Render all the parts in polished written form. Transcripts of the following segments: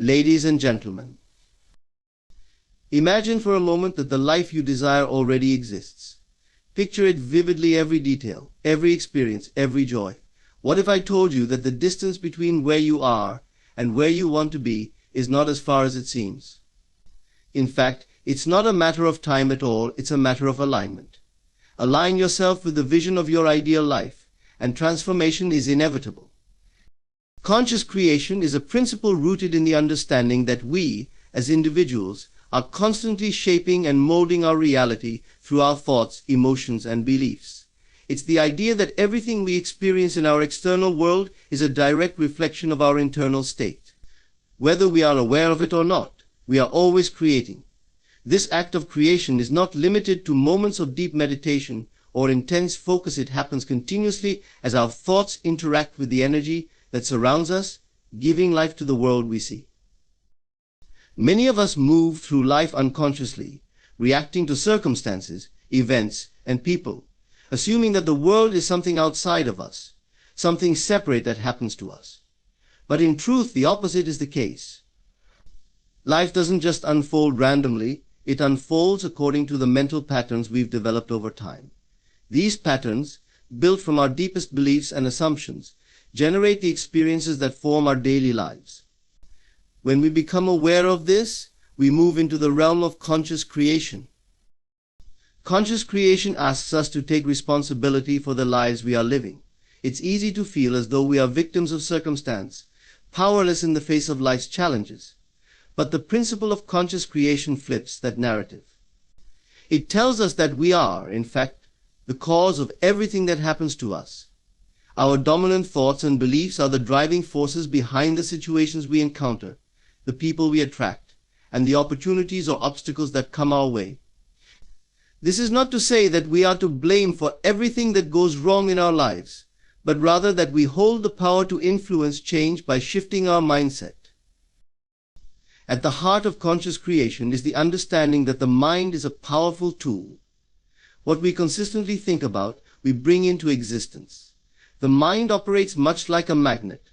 Ladies and gentlemen, imagine for a moment that the life you desire already exists. Picture it vividly, every detail, every experience, every joy. What if I told you that the distance between where you are and where you want to be is not as far as it seems? In fact, it's not a matter of time at all, it's a matter of alignment. Align yourself with the vision of your ideal life, and transformation is inevitable. Conscious creation is a principle rooted in the understanding that we, as individuals, are constantly shaping and molding our reality through our thoughts, emotions, and beliefs. It's the idea that everything we experience in our external world is a direct reflection of our internal state. Whether we are aware of it or not, we are always creating. This act of creation is not limited to moments of deep meditation or intense focus. It happens continuously as our thoughts interact with the energy that surrounds us, giving life to the world we see. Many of us move through life unconsciously, reacting to circumstances, events, and people, assuming that the world is something outside of us, something separate that happens to us. But in truth, the opposite is the case. Life doesn't just unfold randomly, it unfolds according to the mental patterns we've developed over time. These patterns, built from our deepest beliefs and assumptions, generate the experiences that form our daily lives. When we become aware of this, we move into the realm of conscious creation. Conscious creation asks us to take responsibility for the lives we are living. It's easy to feel as though we are victims of circumstance, powerless in the face of life's challenges. But the principle of conscious creation flips that narrative. It tells us that we are, in fact, the cause of everything that happens to us. Our dominant thoughts and beliefs are the driving forces behind the situations we encounter, the people we attract, and the opportunities or obstacles that come our way. This is not to say that we are to blame for everything that goes wrong in our lives, but rather that we hold the power to influence change by shifting our mindset. At the heart of conscious creation is the understanding that the mind is a powerful tool. What we consistently think about, we bring into existence. The mind operates much like a magnet,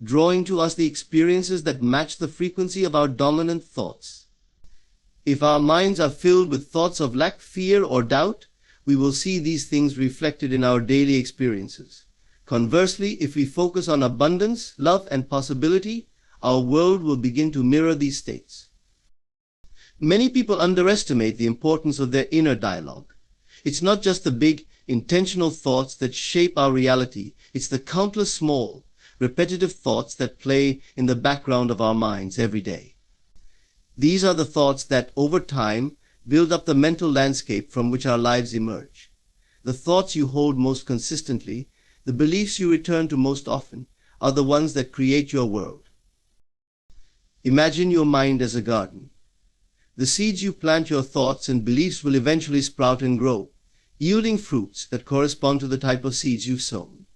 drawing to us the experiences that match the frequency of our dominant thoughts. If our minds are filled with thoughts of lack, fear, or doubt, we will see these things reflected in our daily experiences. Conversely, if we focus on abundance, love, and possibility, our world will begin to mirror these states. Many people underestimate the importance of their inner dialogue. It's not just the big, intentional thoughts that shape our reality, it's the countless small, repetitive thoughts that play in the background of our minds every day. These are the thoughts that, over time, build up the mental landscape from which our lives emerge. The thoughts you hold most consistently, the beliefs you return to most often, are the ones that create your world. Imagine your mind as a garden. The seeds you plant, your thoughts and beliefs, will eventually sprout and grow, yielding fruits that correspond to the type of seeds you've sown.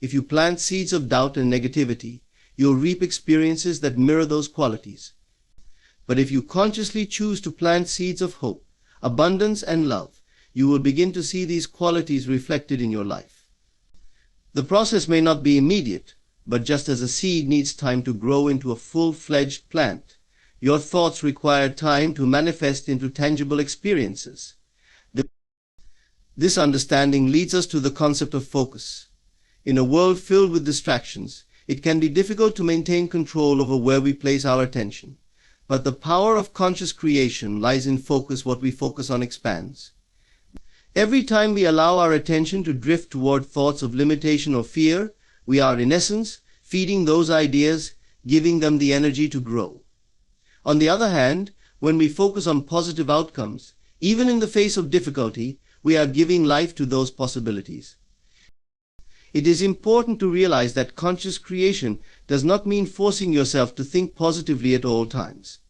If you plant seeds of doubt and negativity, you'll reap experiences that mirror those qualities. But if you consciously choose to plant seeds of hope, abundance, and love, you will begin to see these qualities reflected in your life. The process may not be immediate, but just as a seed needs time to grow into a full-fledged plant, your thoughts require time to manifest into tangible experiences. This understanding leads us to the concept of focus. In a world filled with distractions, it can be difficult to maintain control over where we place our attention. But the power of conscious creation lies in focus. What we focus on expands. Every time we allow our attention to drift toward thoughts of limitation or fear, we are, in essence, feeding those ideas, giving them the energy to grow. On the other hand, when we focus on positive outcomes, even in the face of difficulty, we are giving life to those possibilities. It is important to realize that conscious creation does not mean forcing yourself to think positively at all times.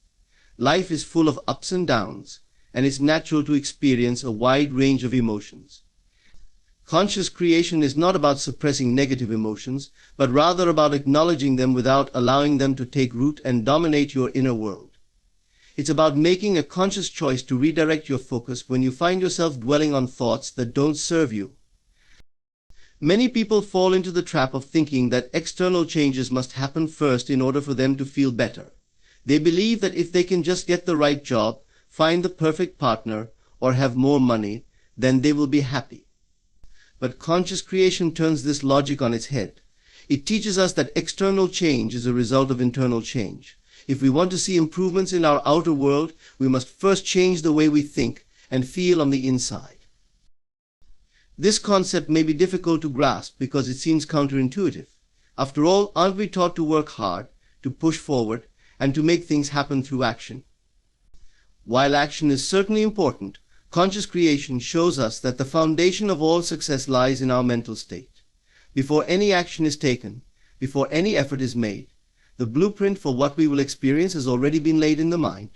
Life is full of ups and downs, and it's natural to experience a wide range of emotions. Conscious creation is not about suppressing negative emotions, but rather about acknowledging them without allowing them to take root and dominate your inner world. It's about making a conscious choice to redirect your focus when you find yourself dwelling on thoughts that don't serve you. Many people fall into the trap of thinking that external changes must happen first in order for them to feel better. They believe that if they can just get the right job, find the perfect partner, or have more money, then they will be happy. But conscious creation turns this logic on its head. It teaches us that external change is a result of internal change. If we want to see improvements in our outer world, we must first change the way we think and feel on the inside. This concept may be difficult to grasp because it seems counterintuitive. After all, aren't we taught to work hard, to push forward, and to make things happen through action? While action is certainly important, conscious creation shows us that the foundation of all success lies in our mental state. Before any action is taken, before any effort is made, the blueprint for what we will experience has already been laid in the mind.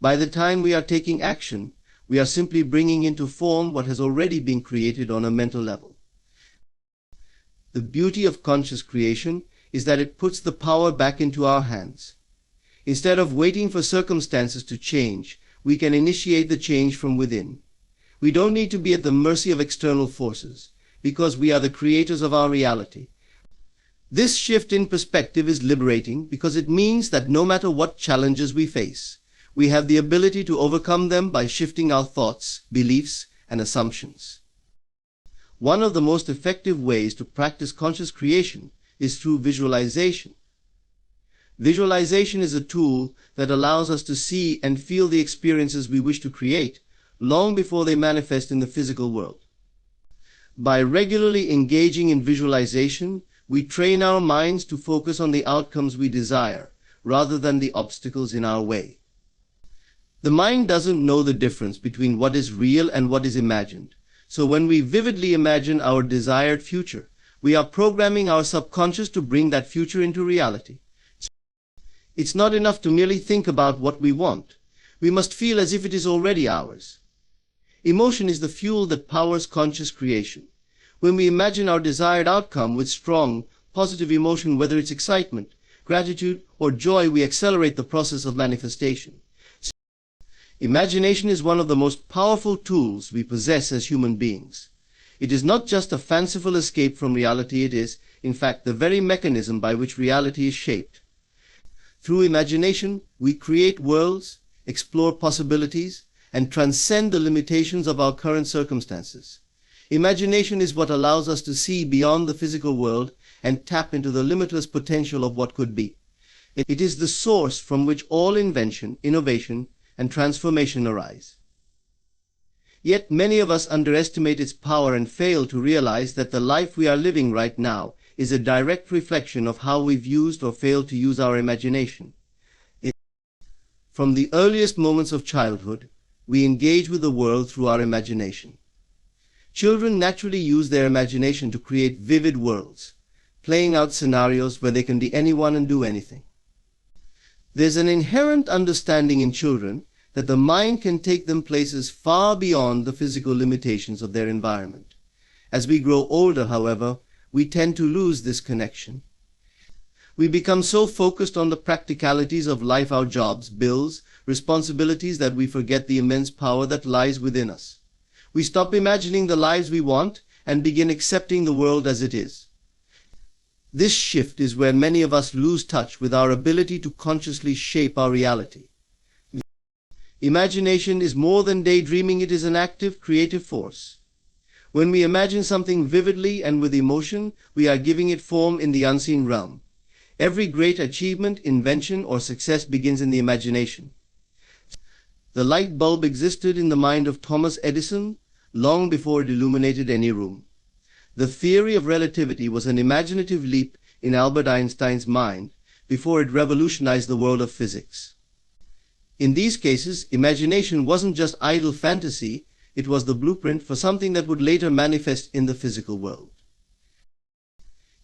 By the time we are taking action, we are simply bringing into form what has already been created on a mental level. The beauty of conscious creation is that it puts the power back into our hands. Instead of waiting for circumstances to change, we can initiate the change from within. We don't need to be at the mercy of external forces, because we are the creators of our reality. This shift in perspective is liberating because it means that no matter what challenges we face, we have the ability to overcome them by shifting our thoughts, beliefs, and assumptions. One of the most effective ways to practice conscious creation is through visualization. Visualization is a tool that allows us to see and feel the experiences we wish to create long before they manifest in the physical world. By regularly engaging in visualization, we train our minds to focus on the outcomes we desire rather than the obstacles in our way. The mind doesn't know the difference between what is real and what is imagined. So when we vividly imagine our desired future, we are programming our subconscious to bring that future into reality. It's not enough to merely think about what we want. We must feel as if it is already ours. Emotion is the fuel that powers conscious creation. When we imagine our desired outcome with strong, positive emotion, whether it's excitement, gratitude, or joy, we accelerate the process of manifestation. Imagination is one of the most powerful tools we possess as human beings. It is not just a fanciful escape from reality, it is, in fact, the very mechanism by which reality is shaped. Through imagination, we create worlds, explore possibilities, and transcend the limitations of our current circumstances. Imagination is what allows us to see beyond the physical world and tap into the limitless potential of what could be. It is the source from which all invention, innovation, and transformation arise. Yet many of us underestimate its power and fail to realize that the life we are living right now is a direct reflection of how we've used or failed to use our imagination. From the earliest moments of childhood, we engage with the world through our imagination. Children naturally use their imagination to create vivid worlds, playing out scenarios where they can be anyone and do anything. There's an inherent understanding in children that the mind can take them places far beyond the physical limitations of their environment. As we grow older, however, we tend to lose this connection. We become so focused on the practicalities of life, our jobs, bills, responsibilities, that we forget the immense power that lies within us. We stop imagining the lives we want and begin accepting the world as it is. This shift is where many of us lose touch with our ability to consciously shape our reality. Imagination is more than daydreaming, it is an active, creative force. When we imagine something vividly and with emotion, we are giving it form in the unseen realm. Every great achievement, invention, or success begins in the imagination. The light bulb existed in the mind of Thomas Edison long before it illuminated any room. The theory of relativity was an imaginative leap in Albert Einstein's mind before it revolutionized the world of physics. In these cases, imagination wasn't just idle fantasy, it was the blueprint for something that would later manifest in the physical world.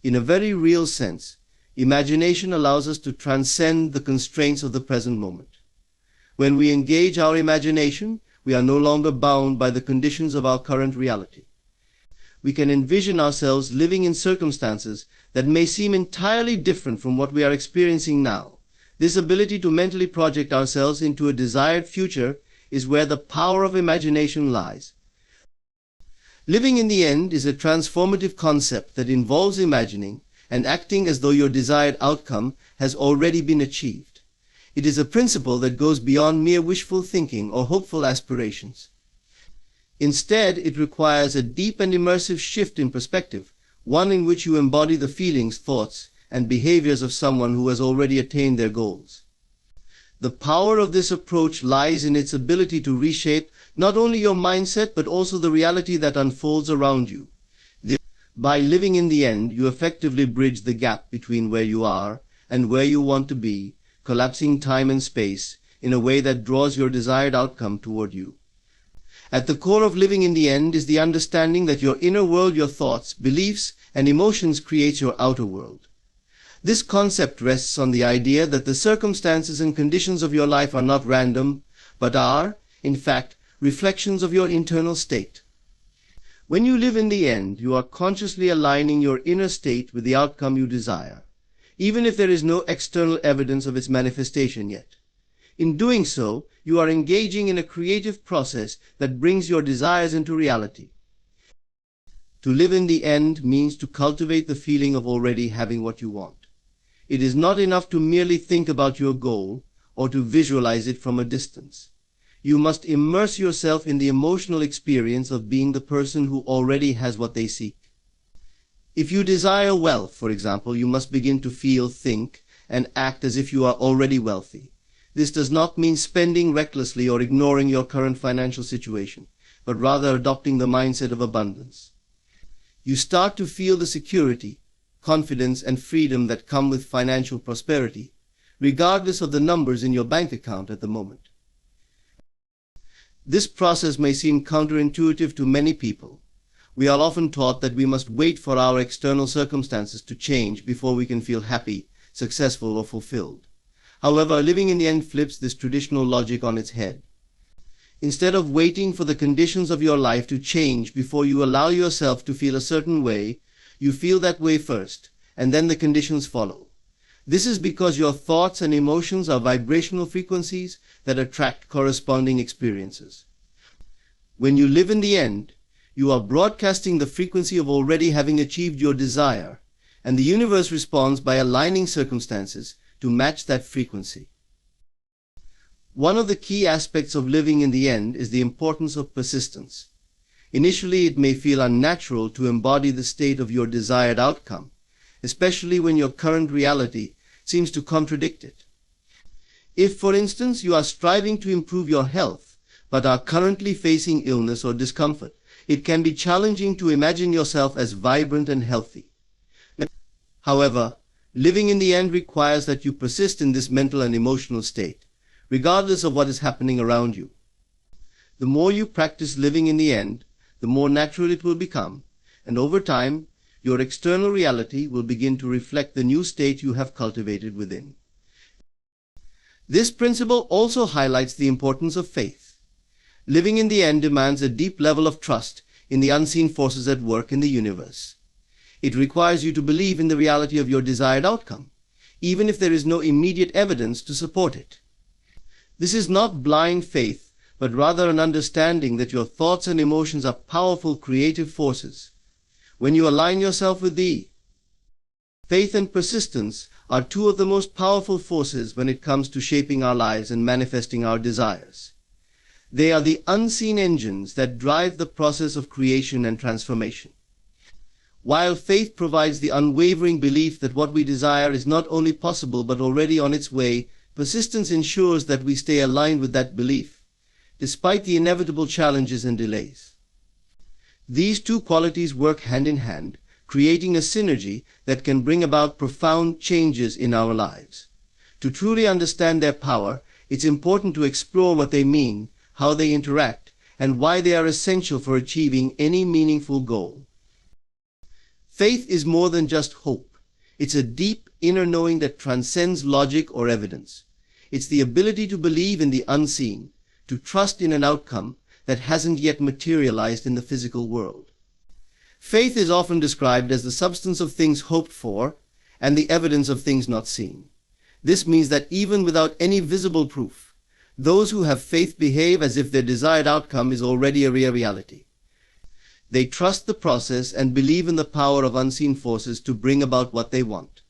In a very real sense, imagination allows us to transcend the constraints of the present moment. When we engage our imagination, we are no longer bound by the conditions of our current reality. We can envision ourselves living in circumstances that may seem entirely different from what we are experiencing now. This ability to mentally project ourselves into a desired future is where the power of imagination lies. Living in the end is a transformative concept that involves imagining and acting as though your desired outcome has already been achieved. It is a principle that goes beyond mere wishful thinking or hopeful aspirations. Instead, it requires a deep and immersive shift in perspective, one in which you embody the feelings, thoughts, and behaviors of someone who has already attained their goals. The power of this approach lies in its ability to reshape not only your mindset but also the reality that unfolds around you. By living in the end, you effectively bridge the gap between where you are and where you want to be, collapsing time and space in a way that draws your desired outcome toward you. At the core of living in the end is the understanding that your inner world, your thoughts, beliefs, and emotions create your outer world. This concept rests on the idea that the circumstances and conditions of your life are not random, but are, in fact, reflections of your internal state. When you live in the end, you are consciously aligning your inner state with the outcome you desire, even if there is no external evidence of its manifestation yet. In doing so, you are engaging in a creative process that brings your desires into reality. To live in the end means to cultivate the feeling of already having what you want. It is not enough to merely think about your goal or to visualize it from a distance. You must immerse yourself in the emotional experience of being the person who already has what they seek. If you desire wealth, for example, you must begin to feel, think, and act as if you are already wealthy. This does not mean spending recklessly or ignoring your current financial situation, but rather adopting the mindset of abundance. You start to feel the security, confidence, and freedom that come with financial prosperity, regardless of the numbers in your bank account at the moment. This process may seem counterintuitive to many people. We are often taught that we must wait for our external circumstances to change before we can feel happy, successful, or fulfilled. However, living in the end flips this traditional logic on its head. Instead of waiting for the conditions of your life to change before you allow yourself to feel a certain way, you feel that way first, and then the conditions follow. This is because your thoughts and emotions are vibrational frequencies that attract corresponding experiences. When you live in the end, you are broadcasting the frequency of already having achieved your desire, and the universe responds by aligning circumstances to match that frequency. One of the key aspects of living in the end is the importance of persistence. Initially, it may feel unnatural to embody the state of your desired outcome, especially when your current reality seems to contradict it. If, for instance, you are striving to improve your health, but are currently facing illness or discomfort, it can be challenging to imagine yourself as vibrant and healthy. However, living in the end requires that you persist in this mental and emotional state, regardless of what is happening around you. The more you practice living in the end, the more natural it will become, and over time, your external reality will begin to reflect the new state you have cultivated within. This principle also highlights the importance of faith. Living in the end demands a deep level of trust in the unseen forces at work in the universe. It requires you to believe in the reality of your desired outcome, even if there is no immediate evidence to support it. This is not blind faith, but rather an understanding that your thoughts and emotions are powerful creative forces. When you align yourself with these, faith and persistence are two of the most powerful forces when it comes to shaping our lives and manifesting our desires. They are the unseen engines that drive the process of creation and transformation. While faith provides the unwavering belief that what we desire is not only possible but already on its way, persistence ensures that we stay aligned with that belief, despite the inevitable challenges and delays. These two qualities work hand in hand, creating a synergy that can bring about profound changes in our lives. To truly understand their power, it's important to explore what they mean, how they interact, and why they are essential for achieving any meaningful goal. Faith is more than just hope. It's a deep inner knowing that transcends logic or evidence. It's the ability to believe in the unseen, to trust in an outcome that hasn't yet materialized in the physical world. Faith is often described as the substance of things hoped for and the evidence of things not seen. This means that even without any visible proof, those who have faith behave as if their desired outcome is already a reality. They trust the process and believe in the power of unseen forces to bring about what they want.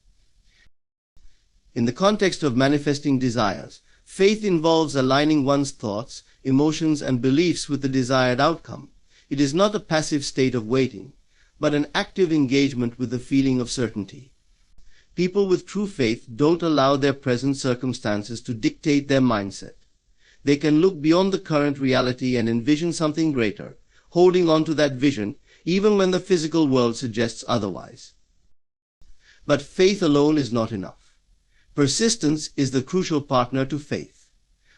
In the context of manifesting desires, faith involves aligning one's thoughts, emotions, and beliefs with the desired outcome. It is not a passive state of waiting, but an active engagement with the feeling of certainty. People with true faith don't allow their present circumstances to dictate their mindset. They can look beyond the current reality and envision something greater, holding on to that vision even when the physical world suggests otherwise. But faith alone is not enough. Persistence is the crucial partner to faith.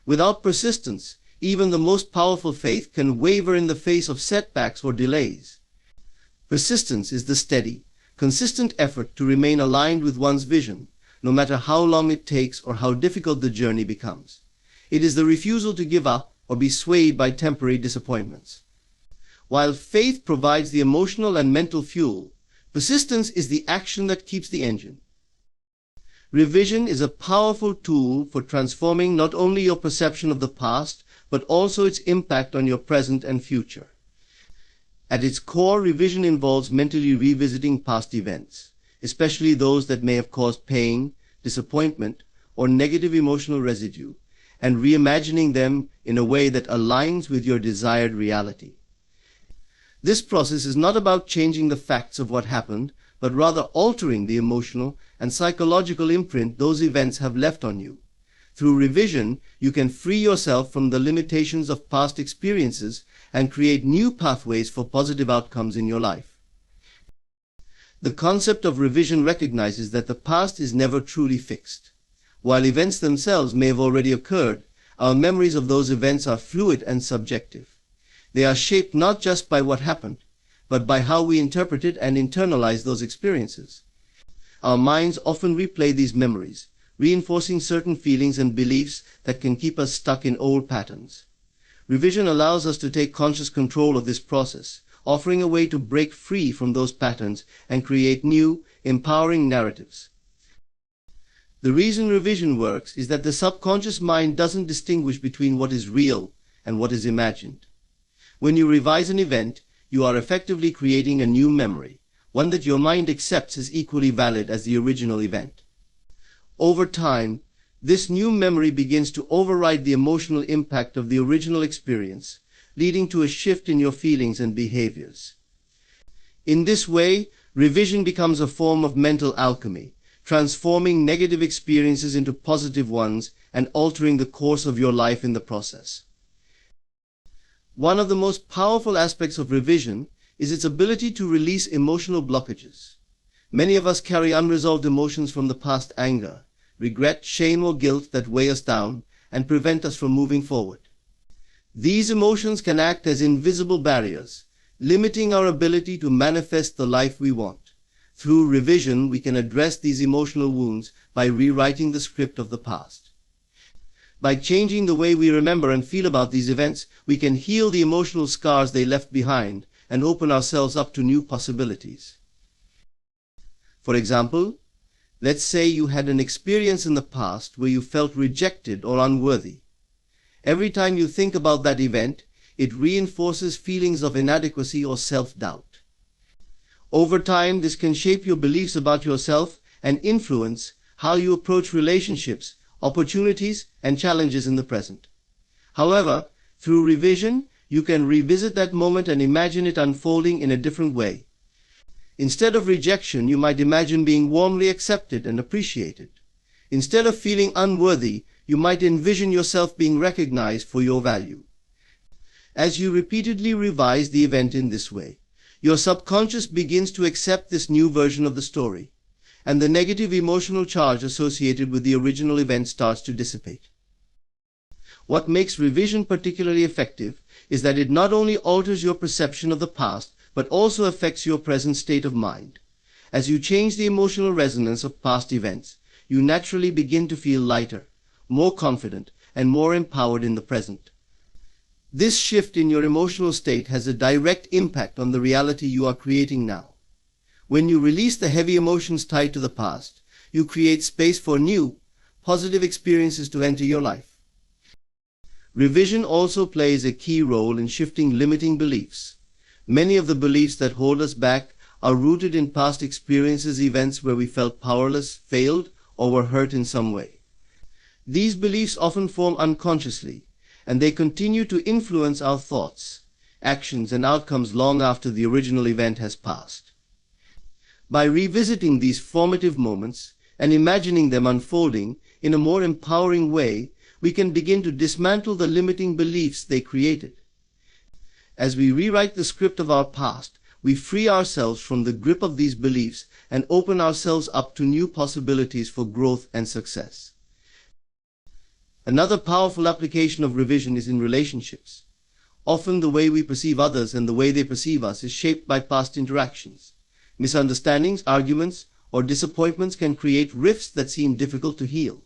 Without persistence, even the most powerful faith can waver in the face of setbacks or delays. Persistence is the steady, consistent effort to remain aligned with one's vision, no matter how long it takes or how difficult the journey becomes. It is the refusal to give up or be swayed by temporary disappointments. While faith provides the emotional and mental fuel, persistence is the action that keeps the engine. Revision is a powerful tool for transforming not only your perception of the past, but also its impact on your present and future. At its core, revision involves mentally revisiting past events, especially those that may have caused pain, disappointment, or negative emotional residue, and reimagining them in a way that aligns with your desired reality. This process is not about changing the facts of what happened, but rather altering the emotional and psychological imprint those events have left on you. Through revision, you can free yourself from the limitations of past experiences and create new pathways for positive outcomes in your life. The concept of revision recognizes that the past is never truly fixed. While events themselves may have already occurred, our memories of those events are fluid and subjective. They are shaped not just by what happened, but by how we interpreted and internalize those experiences. Our minds often replay these memories, reinforcing certain feelings and beliefs that can keep us stuck in old patterns. Revision allows us to take conscious control of this process, offering a way to break free from those patterns and create new, empowering narratives. The reason revision works is that the subconscious mind doesn't distinguish between what is real and what is imagined. When you revise an event, you are effectively creating a new memory, one that your mind accepts as equally valid as the original event. Over time, this new memory begins to override the emotional impact of the original experience, leading to a shift in your feelings and behaviors. In this way, revision becomes a form of mental alchemy, transforming negative experiences into positive ones and altering the course of your life in the process. One of the most powerful aspects of revision is its ability to release emotional blockages. Many of us carry unresolved emotions from the past: anger, regret, shame, or guilt that weigh us down and prevent us from moving forward. These emotions can act as invisible barriers, limiting our ability to manifest the life we want. Through revision, we can address these emotional wounds by rewriting the script of the past. By changing the way we remember and feel about these events, we can heal the emotional scars they left behind and open ourselves up to new possibilities. For example, let's say you had an experience in the past where you felt rejected or unworthy. Every time you think about that event, it reinforces feelings of inadequacy or self-doubt. Over time, this can shape your beliefs about yourself and influence how you approach relationships, opportunities, and challenges in the present. However, through revision, you can revisit that moment and imagine it unfolding in a different way. Instead of rejection, you might imagine being warmly accepted and appreciated. Instead of feeling unworthy, you might envision yourself being recognized for your value. As you repeatedly revise the event in this way, your subconscious begins to accept this new version of the story, and the negative emotional charge associated with the original event starts to dissipate. What makes revision particularly effective is that it not only alters your perception of the past, but also affects your present state of mind. As you change the emotional resonance of past events, you naturally begin to feel lighter, more confident, and more empowered in the present. This shift in your emotional state has a direct impact on the reality you are creating now. When you release the heavy emotions tied to the past, you create space for new, positive experiences to enter your life. Revision also plays a key role in shifting limiting beliefs. Many of the beliefs that hold us back are rooted in past experiences, events where we felt powerless, failed, or were hurt in some way. These beliefs often form unconsciously, and they continue to influence our thoughts, actions, and outcomes long after the original event has passed. By revisiting these formative moments and imagining them unfolding in a more empowering way, we can begin to dismantle the limiting beliefs they created. As we rewrite the script of our past, we free ourselves from the grip of these beliefs and open ourselves up to new possibilities for growth and success. Another powerful application of revision is in relationships. Often the way we perceive others and the way they perceive us is shaped by past interactions. Misunderstandings, arguments, or disappointments can create rifts that seem difficult to heal.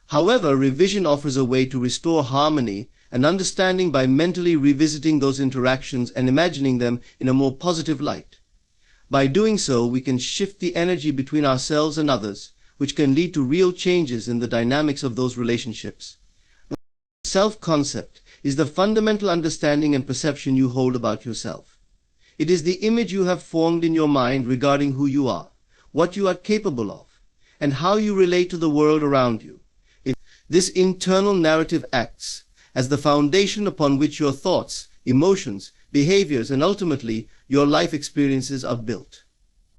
However, revision offers a way to restore harmony and understanding by mentally revisiting those interactions and imagining them in a more positive light. By doing so, we can shift the energy between ourselves and others, which can lead to real changes in the dynamics of those relationships. Self-concept is the fundamental understanding and perception you hold about yourself. It is the image you have formed in your mind regarding who you are, what you are capable of, and how you relate to the world around you. This internal narrative acts as the foundation upon which your thoughts, emotions, behaviors, and ultimately your life experiences are built.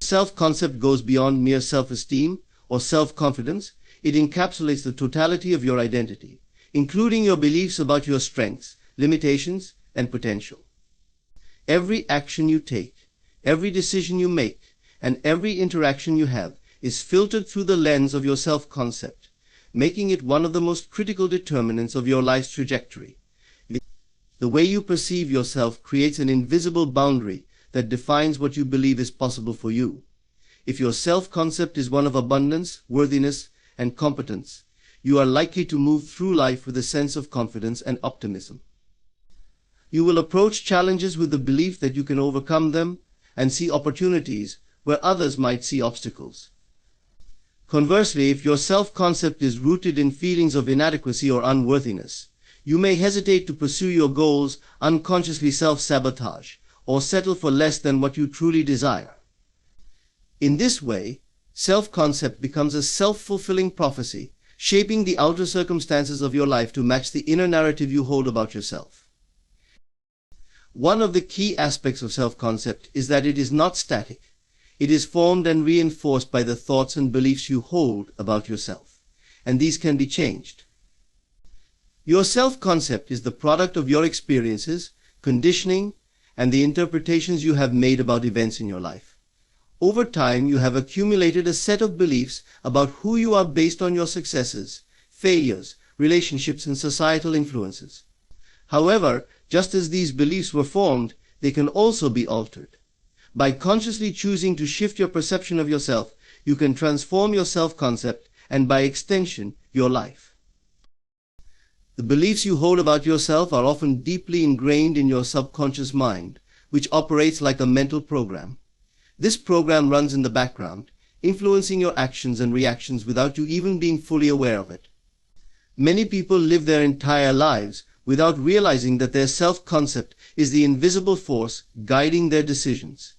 Self-concept goes beyond mere self-esteem or self-confidence. It encapsulates the totality of your identity, including your beliefs about your strengths, limitations, and potential. Every action you take, every decision you make, and every interaction you have is filtered through the lens of your self-concept, making it one of the most critical determinants of your life's trajectory. The way you perceive yourself creates an invisible boundary that defines what you believe is possible for you. If your self-concept is one of abundance, worthiness, and competence, you are likely to move through life with a sense of confidence and optimism. You will approach challenges with the belief that you can overcome them and see opportunities where others might see obstacles. Conversely, if your self-concept is rooted in feelings of inadequacy or unworthiness, you may hesitate to pursue your goals, unconsciously self-sabotage, or settle for less than what you truly desire. In this way, self-concept becomes a self-fulfilling prophecy, shaping the outer circumstances of your life to match the inner narrative you hold about yourself. One of the key aspects of self-concept is that it is not static. It is formed and reinforced by the thoughts and beliefs you hold about yourself, and these can be changed. Your self-concept is the product of your experiences, conditioning, and the interpretations you have made about events in your life. Over time, you have accumulated a set of beliefs about who you are based on your successes, failures, relationships, and societal influences. However, just as these beliefs were formed, they can also be altered. By consciously choosing to shift your perception of yourself, you can transform your self-concept and, by extension, your life. The beliefs you hold about yourself are often deeply ingrained in your subconscious mind, which operates like a mental program. This program runs in the background, influencing your actions and reactions without you even being fully aware of it. Many people live their entire lives without realizing that their self-concept is the invisible force guiding their decisions.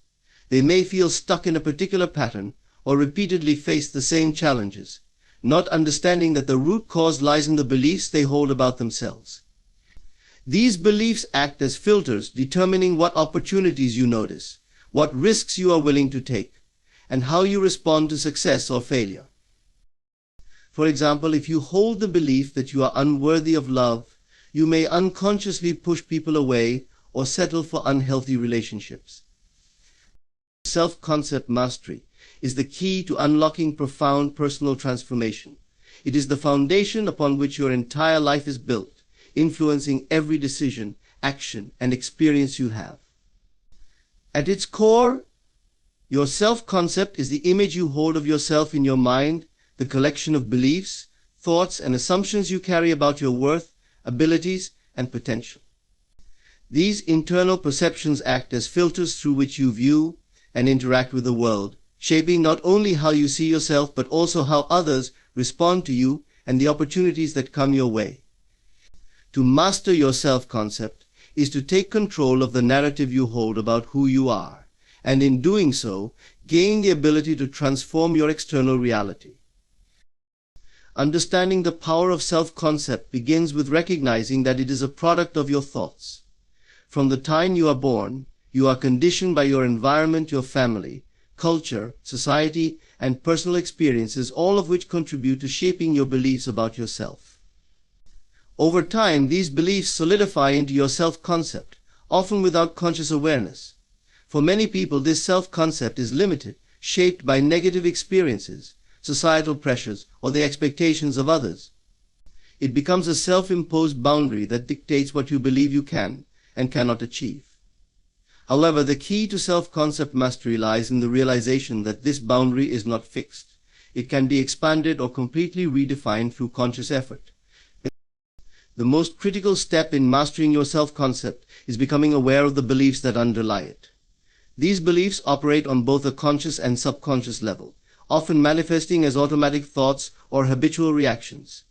They may feel stuck in a particular pattern or repeatedly face the same challenges, not understanding that the root cause lies in the beliefs they hold about themselves. These beliefs act as filters, determining what opportunities you notice, what risks you are willing to take, and how you respond to success or failure. For example, if you hold the belief that you are unworthy of love, you may unconsciously push people away or settle for unhealthy relationships. Self-concept mastery is the key to unlocking profound personal transformation. It is the foundation upon which your entire life is built, influencing every decision, action, and experience you have. At its core, your self-concept is the image you hold of yourself in your mind, the collection of beliefs, thoughts, and assumptions you carry about your worth, abilities, and potential. These internal perceptions act as filters through which you view and interact with the world, shaping not only how you see yourself but also how others respond to you and the opportunities that come your way. To master your self-concept is to take control of the narrative you hold about who you are, and in doing so, gain the ability to transform your external reality. Understanding the power of self-concept begins with recognizing that it is a product of your thoughts. From the time you are born, you are conditioned by your environment, your family, culture, society, and personal experiences, all of which contribute to shaping your beliefs about yourself. Over time, these beliefs solidify into your self-concept, often without conscious awareness. For many people, this self-concept is limited, shaped by negative experiences, societal pressures, or the expectations of others. It becomes a self-imposed boundary that dictates what you believe you can and cannot achieve. However, the key to self-concept mastery lies in the realization that this boundary is not fixed. It can be expanded or completely redefined through conscious effort. The most critical step in mastering your self-concept is becoming aware of the beliefs that underlie it. These beliefs operate on both a conscious and subconscious level, often manifesting as automatic thoughts or habitual reactions.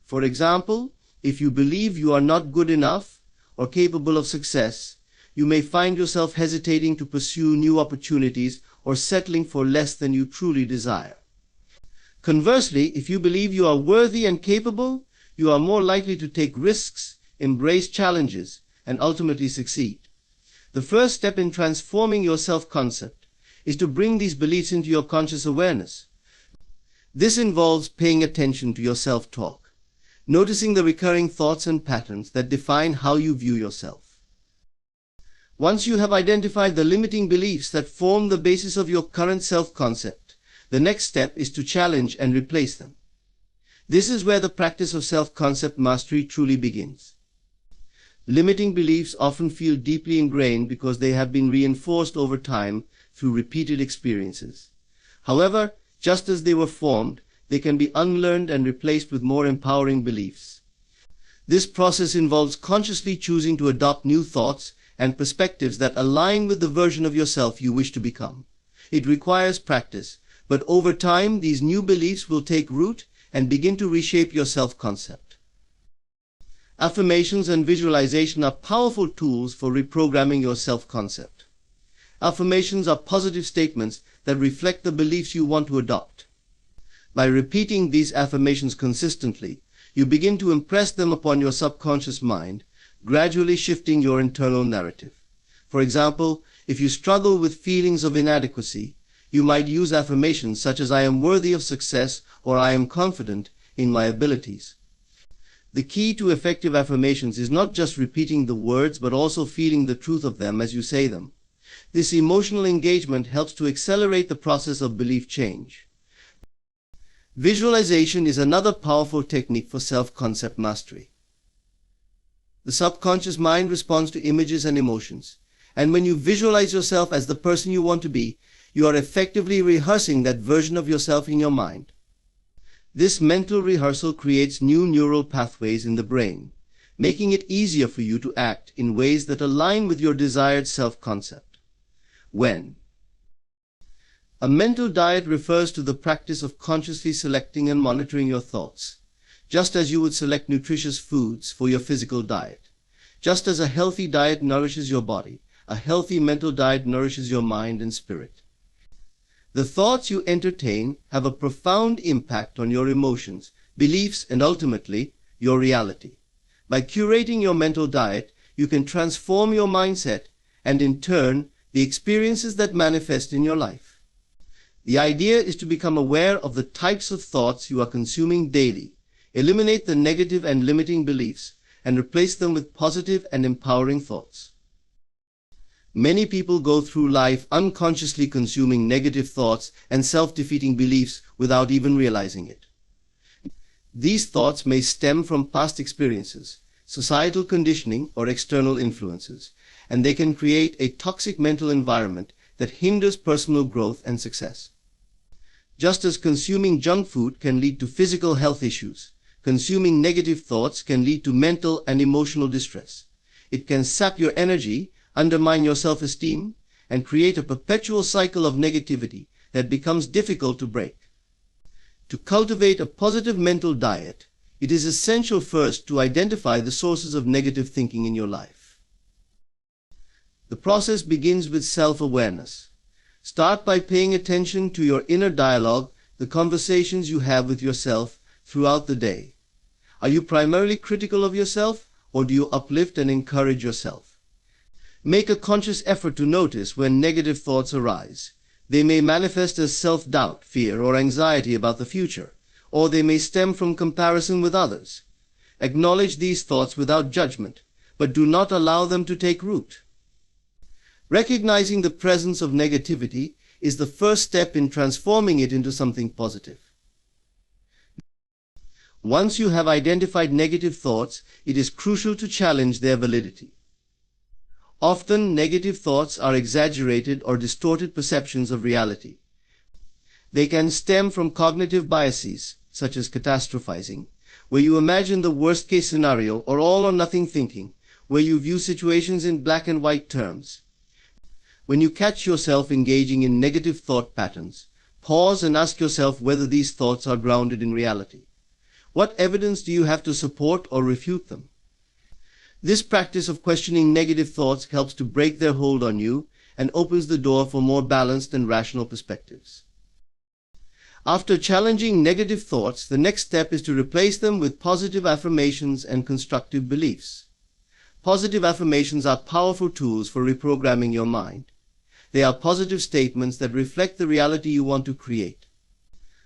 For example, if you believe you are not good enough or capable of success, you may find yourself hesitating to pursue new opportunities or settling for less than you truly desire. Conversely, if you believe you are worthy and capable, you are more likely to take risks, embrace challenges, and ultimately succeed. The first step in transforming your self-concept is to bring these beliefs into your conscious awareness. This involves paying attention to your self-talk, noticing the recurring thoughts and patterns that define how you view yourself. Once you have identified the limiting beliefs that form the basis of your current self-concept, the next step is to challenge and replace them. This is where the practice of self-concept mastery truly begins. Limiting beliefs often feel deeply ingrained because they have been reinforced over time through repeated experiences. However, just as they were formed, they can be unlearned and replaced with more empowering beliefs. This process involves consciously choosing to adopt new thoughts and perspectives that align with the version of yourself you wish to become. It requires practice, but over time these new beliefs will take root and begin to reshape your self-concept. Affirmations and visualization are powerful tools for reprogramming your self-concept. Affirmations are positive statements that reflect the beliefs you want to adopt. By repeating these affirmations consistently, you begin to impress them upon your subconscious mind, gradually shifting your internal narrative. For example, if you struggle with feelings of inadequacy, you might use affirmations such as "I am worthy of success" or "I am confident in my abilities." The key to effective affirmations is not just repeating the words, but also feeling the truth of them as you say them. This emotional engagement helps to accelerate the process of belief change. Visualization is another powerful technique for self-concept mastery. The subconscious mind responds to images and emotions, and when you visualize yourself as the person you want to be, you are effectively rehearsing that version of yourself in your mind. This mental rehearsal creates new neural pathways in the brain, making it easier for you to act in ways that align with your desired self-concept. When? A mental diet refers to the practice of consciously selecting and monitoring your thoughts, just as you would select nutritious foods for your physical diet. Just as a healthy diet nourishes your body, a healthy mental diet nourishes your mind and spirit. The thoughts you entertain have a profound impact on your emotions, beliefs, and ultimately, your reality. By curating your mental diet, you can transform your mindset and, in turn, the experiences that manifest in your life. The idea is to become aware of the types of thoughts you are consuming daily, eliminate the negative and limiting beliefs, and replace them with positive and empowering thoughts. Many people go through life unconsciously consuming negative thoughts and self-defeating beliefs without even realizing it. These thoughts may stem from past experiences, societal conditioning, or external influences, and they can create a toxic mental environment that hinders personal growth and success. Just as consuming junk food can lead to physical health issues, consuming negative thoughts can lead to mental and emotional distress. It can sap your energy, undermine your self-esteem, and create a perpetual cycle of negativity that becomes difficult to break. To cultivate a positive mental diet, it is essential first to identify the sources of negative thinking in your life. The process begins with self-awareness. Start by paying attention to your inner dialogue, the conversations you have with yourself, throughout the day? Are you primarily critical of yourself, or do you uplift and encourage yourself? Make a conscious effort to notice when negative thoughts arise. They may manifest as self-doubt, fear, or anxiety about the future, or they may stem from comparison with others. Acknowledge these thoughts without judgment, but do not allow them to take root. Recognizing the presence of negativity is the first step in transforming it into something positive. Once you have identified negative thoughts, it is crucial to challenge their validity. Often, negative thoughts are exaggerated or distorted perceptions of reality. They can stem from cognitive biases, such as catastrophizing, where you imagine the worst-case scenario, or all-or-nothing thinking, where you view situations in black and white terms. When you catch yourself engaging in negative thought patterns, pause and ask yourself whether these thoughts are grounded in reality. What evidence do you have to support or refute them? This practice of questioning negative thoughts helps to break their hold on you and opens the door for more balanced and rational perspectives. After challenging negative thoughts, the next step is to replace them with positive affirmations and constructive beliefs. Positive affirmations are powerful tools for reprogramming your mind. They are positive statements that reflect the reality you want to create.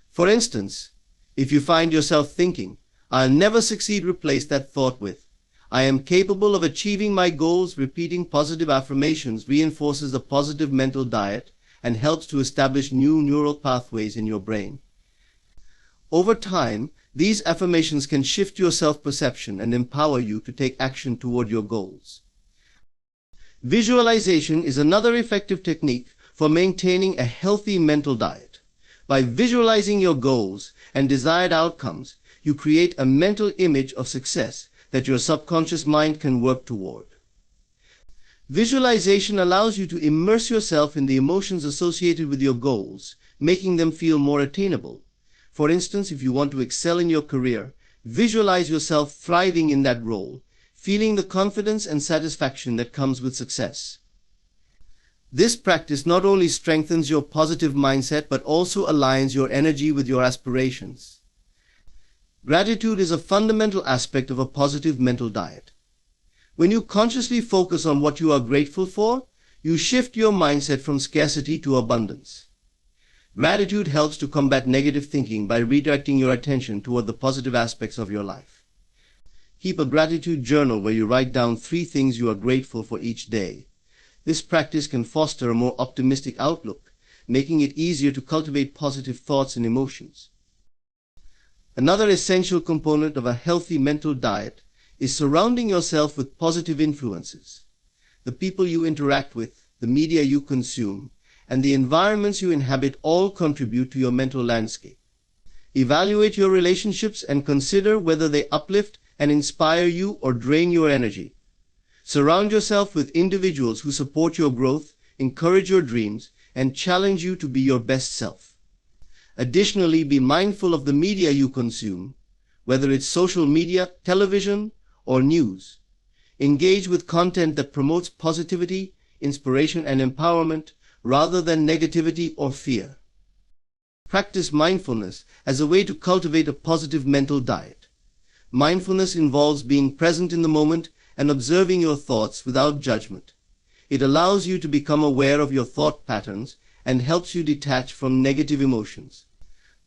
For instance, if you find yourself thinking, "I'll never succeed," replace that thought with, "I am capable of achieving my goals." Repeating positive affirmations reinforces the positive mental diet and helps to establish new neural pathways in your brain. Over time, these affirmations can shift your self-perception and empower you to take action toward your goals. Visualization is another effective technique for maintaining a healthy mental diet. By visualizing your goals and desired outcomes, you create a mental image of success that your subconscious mind can work toward. Visualization allows you to immerse yourself in the emotions associated with your goals, making them feel more attainable. For instance, if you want to excel in your career, visualize yourself thriving in that role, feeling the confidence and satisfaction that comes with success. This practice not only strengthens your positive mindset but also aligns your energy with your aspirations. Gratitude is a fundamental aspect of a positive mental diet. When you consciously focus on what you are grateful for, you shift your mindset from scarcity to abundance. Gratitude helps to combat negative thinking by redirecting your attention toward the positive aspects of your life. Keep a gratitude journal where you write down 3 things you are grateful for each day. This practice can foster a more optimistic outlook, making it easier to cultivate positive thoughts and emotions. Another essential component of a healthy mental diet is surrounding yourself with positive influences. The people you interact with, the media you consume, and the environments you inhabit all contribute to your mental landscape. Evaluate your relationships and consider whether they uplift and inspire you or drain your energy. Surround yourself with individuals who support your growth, encourage your dreams, and challenge you to be your best self. Additionally, be mindful of the media you consume, whether it's social media, television, or news. Engage with content that promotes positivity, inspiration, and empowerment rather than negativity or fear. Practice mindfulness as a way to cultivate a positive mental diet. Mindfulness involves being present in the moment and observing your thoughts without judgment. It allows you to become aware of your thought patterns and helps you detach from negative emotions.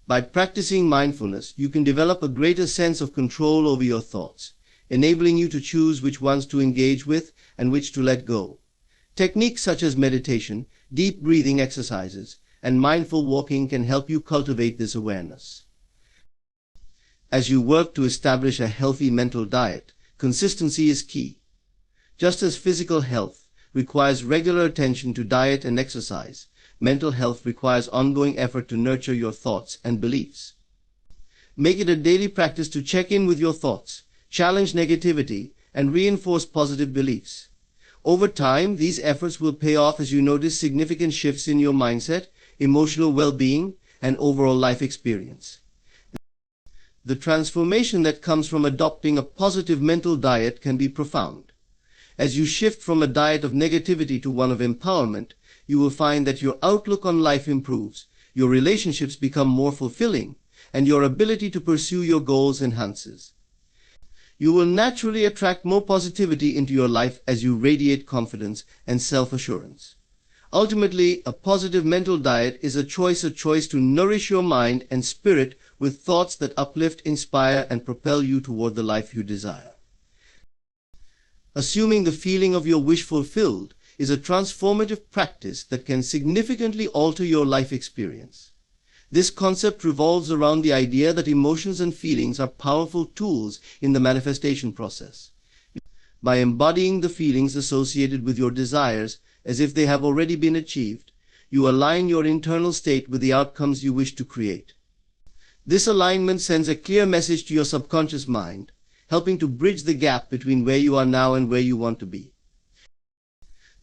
By practicing mindfulness, you can develop a greater sense of control over your thoughts, enabling you to choose which ones to engage with and which to let go. Techniques such as meditation, deep breathing exercises, and mindful walking can help you cultivate this awareness. As you work to establish a healthy mental diet, consistency is key. Just as physical health requires regular attention to diet and exercise, mental health requires ongoing effort to nurture your thoughts and beliefs. Make it a daily practice to check in with your thoughts, challenge negativity, and reinforce positive beliefs. Over time, these efforts will pay off as you notice significant shifts in your mindset, emotional well-being, and overall life experience. The transformation that comes from adopting a positive mental diet can be profound. As you shift from a diet of negativity to one of empowerment, you will find that your outlook on life improves, your relationships become more fulfilling, and your ability to pursue your goals enhances. You will naturally attract more positivity into your life as you radiate confidence and self-assurance. Ultimately, a positive mental diet is a choice to nourish your mind and spirit with thoughts that uplift, inspire, and propel you toward the life you desire. Assuming the feeling of your wish fulfilled is a transformative practice that can significantly alter your life experience. This concept revolves around the idea that emotions and feelings are powerful tools in the manifestation process. By embodying the feelings associated with your desires as if they have already been achieved, you align your internal state with the outcomes you wish to create. This alignment sends a clear message to your subconscious mind, helping to bridge the gap between where you are now and where you want to be.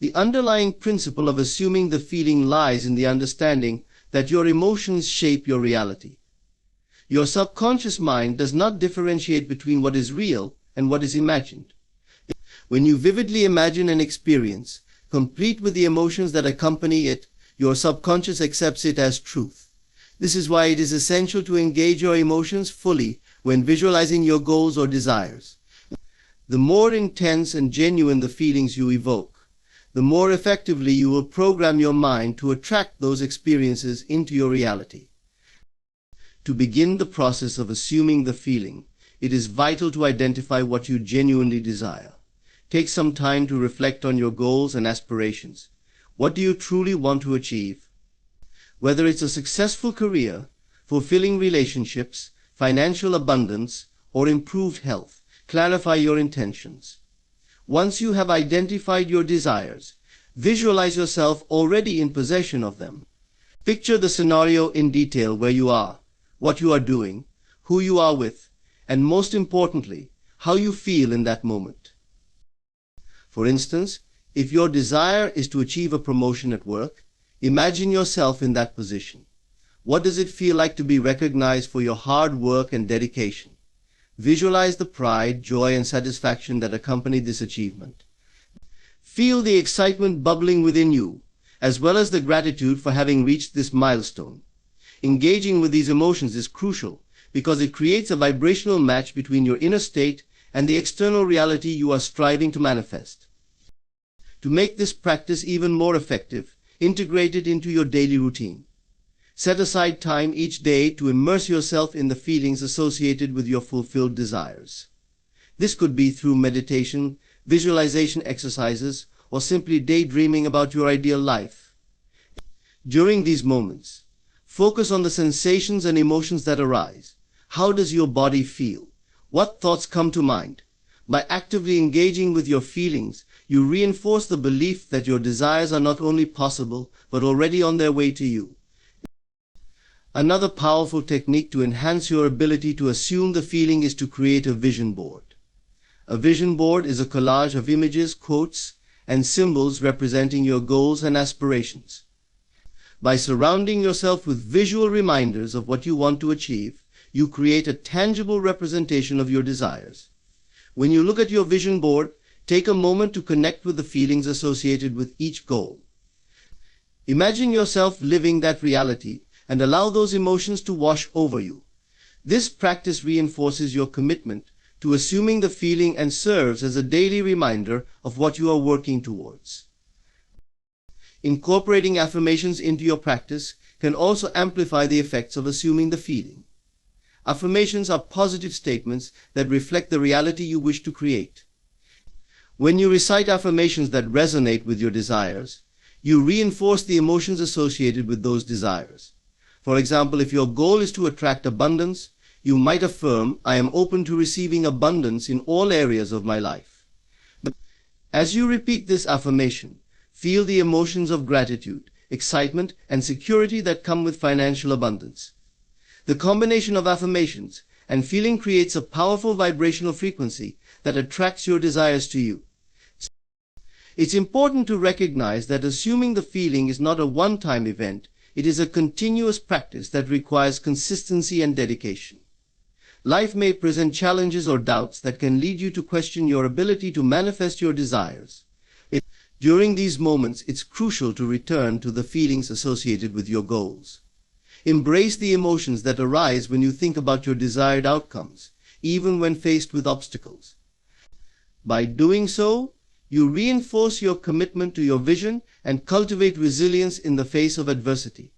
The underlying principle of assuming the feeling lies in the understanding that your emotions shape your reality. Your subconscious mind does not differentiate between what is real and what is imagined. When you vividly imagine an experience, complete with the emotions that accompany it, your subconscious accepts it as truth. This is why it is essential to engage your emotions fully when visualizing your goals or desires. The more intense and genuine the feelings you evoke, the more effectively you will program your mind to attract those experiences into your reality. To begin the process of assuming the feeling, it is vital to identify what you genuinely desire. Take some time to reflect on your goals and aspirations. What do you truly want to achieve? Whether it's a successful career, fulfilling relationships, financial abundance, or improved health, clarify your intentions. Once you have identified your desires, visualize yourself already in possession of them. Picture the scenario in detail where you are, what you are doing, who you are with, and most importantly, how you feel in that moment. For instance, if your desire is to achieve a promotion at work, imagine yourself in that position. What does it feel like to be recognized for your hard work and dedication? Visualize the pride, joy, and satisfaction that accompany this achievement. Feel the excitement bubbling within you, as well as the gratitude for having reached this milestone. Engaging with these emotions is crucial because it creates a vibrational match between your inner state and the external reality you are striving to manifest. To make this practice even more effective, integrate it into your daily routine. Set aside time each day to immerse yourself in the feelings associated with your fulfilled desires. This could be through meditation, visualization exercises, or simply daydreaming about your ideal life. During these moments, focus on the sensations and emotions that arise. How does your body feel? What thoughts come to mind? By actively engaging with your feelings, you reinforce the belief that your desires are not only possible, but already on their way to you. Another powerful technique to enhance your ability to assume the feeling is to create a vision board. A vision board is a collage of images, quotes, and symbols representing your goals and aspirations. By surrounding yourself with visual reminders of what you want to achieve, you create a tangible representation of your desires. When you look at your vision board, take a moment to connect with the feelings associated with each goal. Imagine yourself living that reality and allow those emotions to wash over you. This practice reinforces your commitment to assuming the feeling and serves as a daily reminder of what you are working towards. Incorporating affirmations into your practice can also amplify the effects of assuming the feeling. Affirmations are positive statements that reflect the reality you wish to create. When you recite affirmations that resonate with your desires, you reinforce the emotions associated with those desires. For example, if your goal is to attract abundance, you might affirm, "I am open to receiving abundance in all areas of my life." But as you repeat this affirmation, feel the emotions of gratitude, excitement, and security that come with financial abundance. The combination of affirmations and feeling creates a powerful vibrational frequency that attracts your desires to you. It's important to recognize that assuming the feeling is not a one-time event. It is a continuous practice that requires consistency and dedication. Life may present challenges or doubts that can lead you to question your ability to manifest your desires. During these moments, it's crucial to return to the feelings associated with your goals. Embrace the emotions that arise when you think about your desired outcomes, even when faced with obstacles. By doing so, you reinforce your commitment to your vision and cultivate resilience in the face of adversity.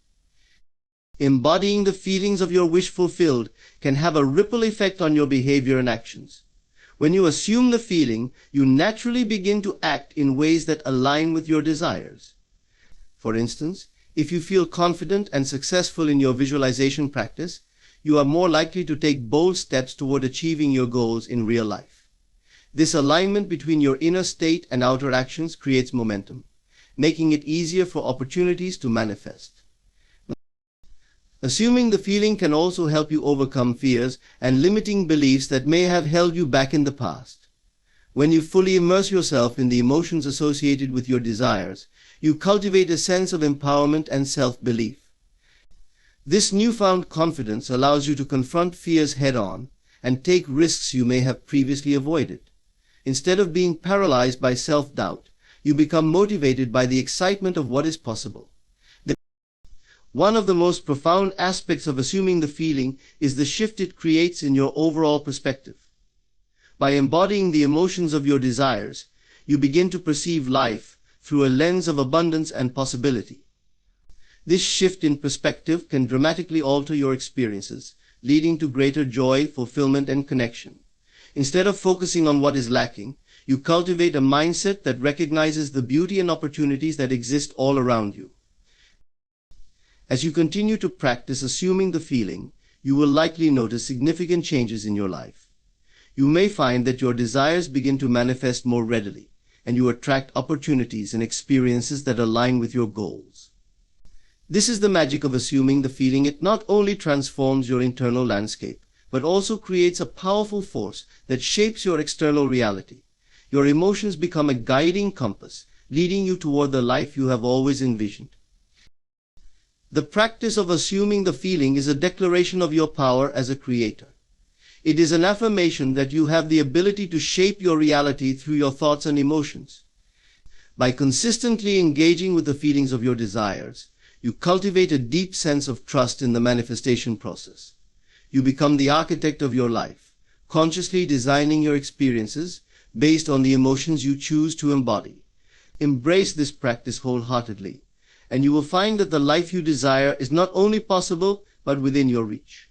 Embodying the feelings of your wish fulfilled can have a ripple effect on your behavior and actions. When you assume the feeling, you naturally begin to act in ways that align with your desires. For instance, if you feel confident and successful in your visualization practice, you are more likely to take bold steps toward achieving your goals in real life. This alignment between your inner state and outer actions creates momentum, making it easier for opportunities to manifest. Assuming the feeling can also help you overcome fears and limiting beliefs that may have held you back in the past. When you fully immerse yourself in the emotions associated with your desires, you cultivate a sense of empowerment and self-belief. This newfound confidence allows you to confront fears head-on and take risks you may have previously avoided. Instead of being paralyzed by self-doubt, you become motivated by the excitement of what is possible. One of the most profound aspects of assuming the feeling is the shift it creates in your overall perspective. By embodying the emotions of your desires, you begin to perceive life through a lens of abundance and possibility. This shift in perspective can dramatically alter your experiences, leading to greater joy, fulfillment, and connection. Instead of focusing on what is lacking, you cultivate a mindset that recognizes the beauty and opportunities that exist all around you. As you continue to practice assuming the feeling, you will likely notice significant changes in your life. You may find that your desires begin to manifest more readily, and you attract opportunities and experiences that align with your goals. This is the magic of assuming the feeling. It not only transforms your internal landscape, but also creates a powerful force that shapes your external reality. Your emotions become a guiding compass, leading you toward the life you have always envisioned. The practice of assuming the feeling is a declaration of your power as a creator. It is an affirmation that you have the ability to shape your reality through your thoughts and emotions. By consistently engaging with the feelings of your desires, you cultivate a deep sense of trust in the manifestation process. You become the architect of your life, consciously designing your experiences based on the emotions you choose to embody. Embrace this practice wholeheartedly, and you will find that the life you desire is not only possible, but within your reach.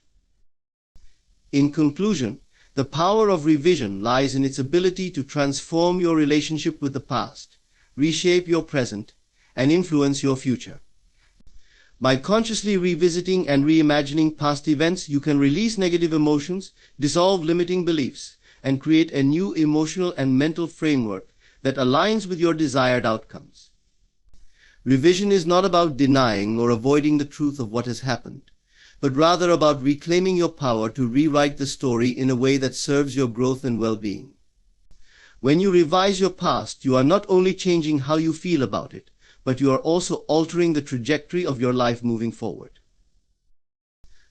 In conclusion, the power of revision lies in its ability to transform your relationship with the past, reshape your present, and influence your future. By consciously revisiting and reimagining past events, you can release negative emotions, dissolve limiting beliefs, and create a new emotional and mental framework that aligns with your desired outcomes. Revision is not about denying or avoiding the truth of what has happened, but rather about reclaiming your power to rewrite the story in a way that serves your growth and well-being. When you revise your past, you are not only changing how you feel about it, but you are also altering the trajectory of your life moving forward.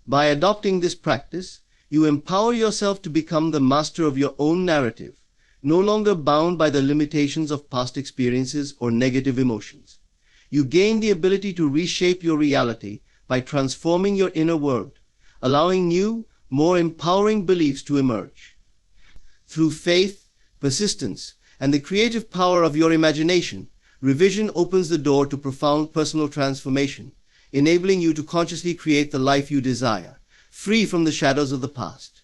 By adopting this practice, you empower yourself to become the master of your own narrative, no longer bound by the limitations of past experiences or negative emotions. You gain the ability to reshape your reality by transforming your inner world, allowing new, more empowering beliefs to emerge. Through faith, persistence, and the creative power of your imagination, revision opens the door to profound personal transformation, enabling you to consciously create the life you desire, free from the shadows of the past.